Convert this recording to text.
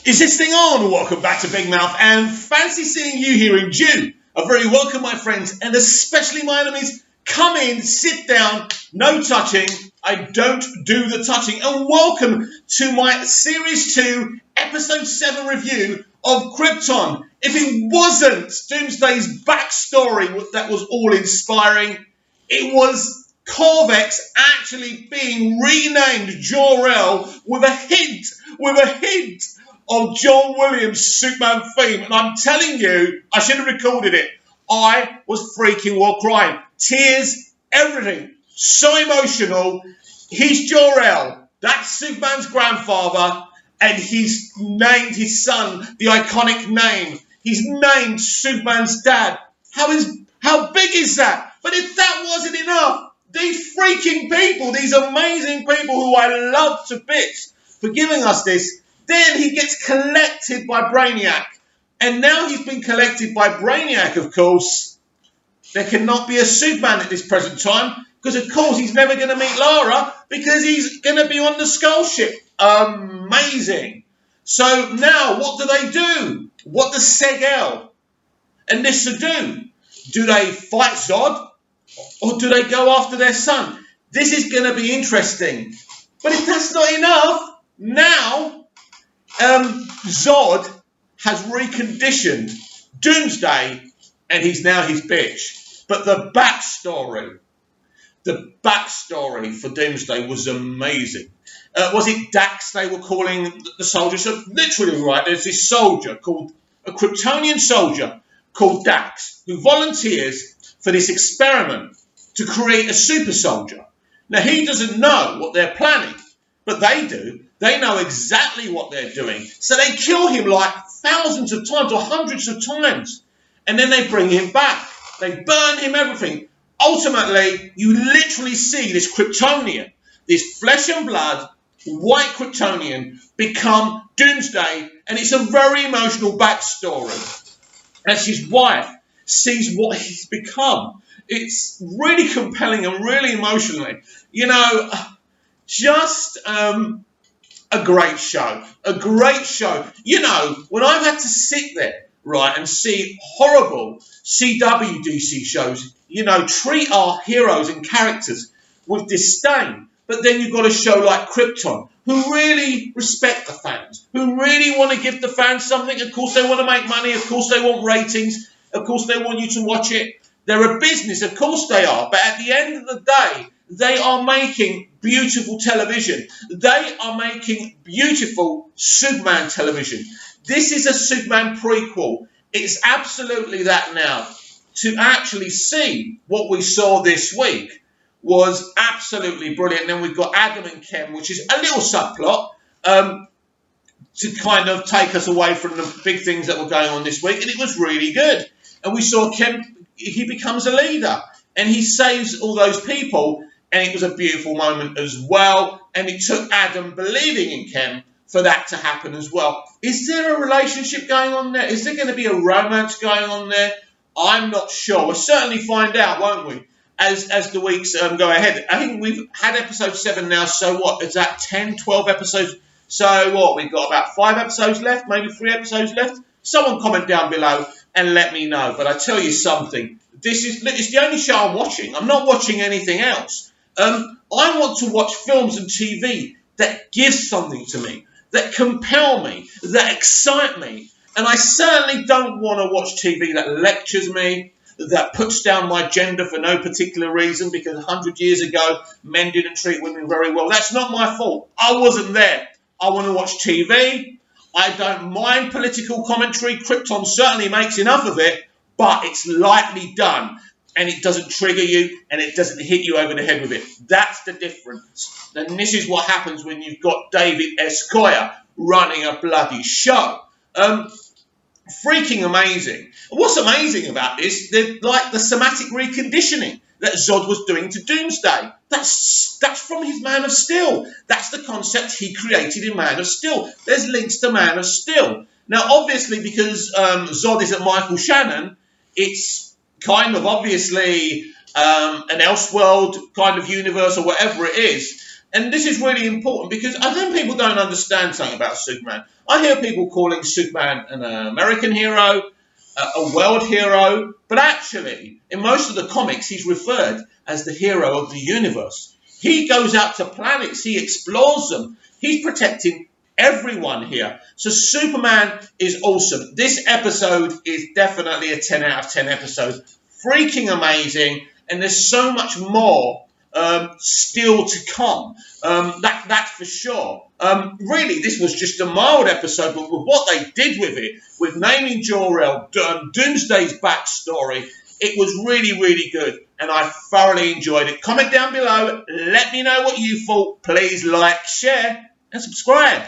Is this thing on? Welcome back to Big Mouth and fancy seeing you here in June. A very welcome, my friends, and especially my enemies. Come in, sit down, no touching. I don't do the touching. And welcome to my Series 2, Episode 7 review of Krypton. If it wasn't Doomsday's backstory that was all inspiring, it was Korvax actually being renamed Jor-El with a hint of John Williams' Superman theme. And I'm telling you, I should have recorded it. I was freaking well crying. Tears, everything. So emotional. He's Jor-El. That's Superman's grandfather. And he's named his son the iconic name. He's named Superman's dad. How big is that? But if that wasn't enough, these freaking people, these amazing people who I love to bits for giving us this, then he gets collected by Brainiac. And now he's been collected by Brainiac, of course. There cannot be a Superman at this present time, because of course he's never going to meet Lara, because he's going to be on the Skull ship. Amazing. So now, what do they do? What does Segel and Nyssa do? Do they fight Zod? Or do they go after their son? This is going to be interesting. But if that's not enough, now Zod has reconditioned Doomsday, and he's now his bitch. But the backstory for Doomsday was amazing. Was it Dax they were calling the soldier? So literally, right, there's this soldier called, a Kryptonian soldier called Dax, who volunteers for this experiment to create a super soldier. Now, he doesn't know what they're planning, but they do. They know exactly what they're doing. So they kill him like thousands of times or hundreds of times. And then they bring him back. They burn him, everything. Ultimately, you literally see this Kryptonian, this flesh and blood, white Kryptonian, become Doomsday. And it's a very emotional backstory. As his wife sees what he's become. It's really compelling and really emotionally. You know, just a great show. A great show. You know, when I've had to sit there, right, and see horrible CW DC shows, you know, treat our heroes and characters with disdain. But then you've got a show like Krypton, who really respect the fans, who really want to give the fans something. Of course, they want to make money. Of course, they want ratings. Of course, they want you to watch it. They're a business. Of course, they are. But at the end of the day, they are making beautiful television. They are making beautiful Superman television. This is a Superman prequel. It's absolutely that now. To actually see what we saw this week was absolutely brilliant. And then we've got Adam and Ken, which is a little subplot to kind of take us away from the big things that were going on this week. And it was really good. And we saw Ken, he becomes a leader. And he saves all those people. And it was a beautiful moment as well. And it took Adam believing in Ken for that to happen as well. Is there a relationship going on there? Is there going to be a romance going on there? I'm not sure. We'll certainly find out, won't we, as the weeks go ahead. I think we've had episode 7 now, so what? Is that 10, 12 episodes? So what? We've got about 5 episodes left, maybe 3 episodes left. Someone comment down below and let me know. But I tell you something, it's the only show I'm watching. I'm not watching anything else. I want to watch films and TV that give something to me, that compel me, that excite me. And I certainly don't want to watch TV that lectures me, that puts down my gender for no particular reason, because 100 years ago, men didn't treat women very well. That's not my fault. I wasn't there. I want to watch TV. I don't mind political commentary. Krypton certainly makes enough of it, but it's lightly done. And it doesn't trigger you, and it doesn't hit you over the head with it. That's the difference. And this is what happens when you've got David S. Goyer running a bloody show. Freaking amazing. And what's amazing about this, they're like the somatic reconditioning that Zod was doing to Doomsday. That's from his Man of Steel. That's the concept he created in Man of Steel. There's links to Man of Steel. Now, obviously, because Zod isn't Michael Shannon, it's kind of obviously an Elseworld kind of universe or whatever it is. And this is really important because I think people don't understand something about Superman. I hear people calling Superman an American hero, a world hero, but actually, in most of the comics, he's referred as the hero of the universe. He goes out to planets, he explores them, he's protecting everyone here. So Superman is awesome. This episode is definitely a 10 out of 10 episode. Freaking amazing, and there's so much more still to come. That's for sure. Really, this was just a mild episode, but with what they did with it, with naming Jor-El, Doomsday's backstory, it was really, really good, and I thoroughly enjoyed it. Comment down below. Let me know what you thought. Please like, share, and subscribe.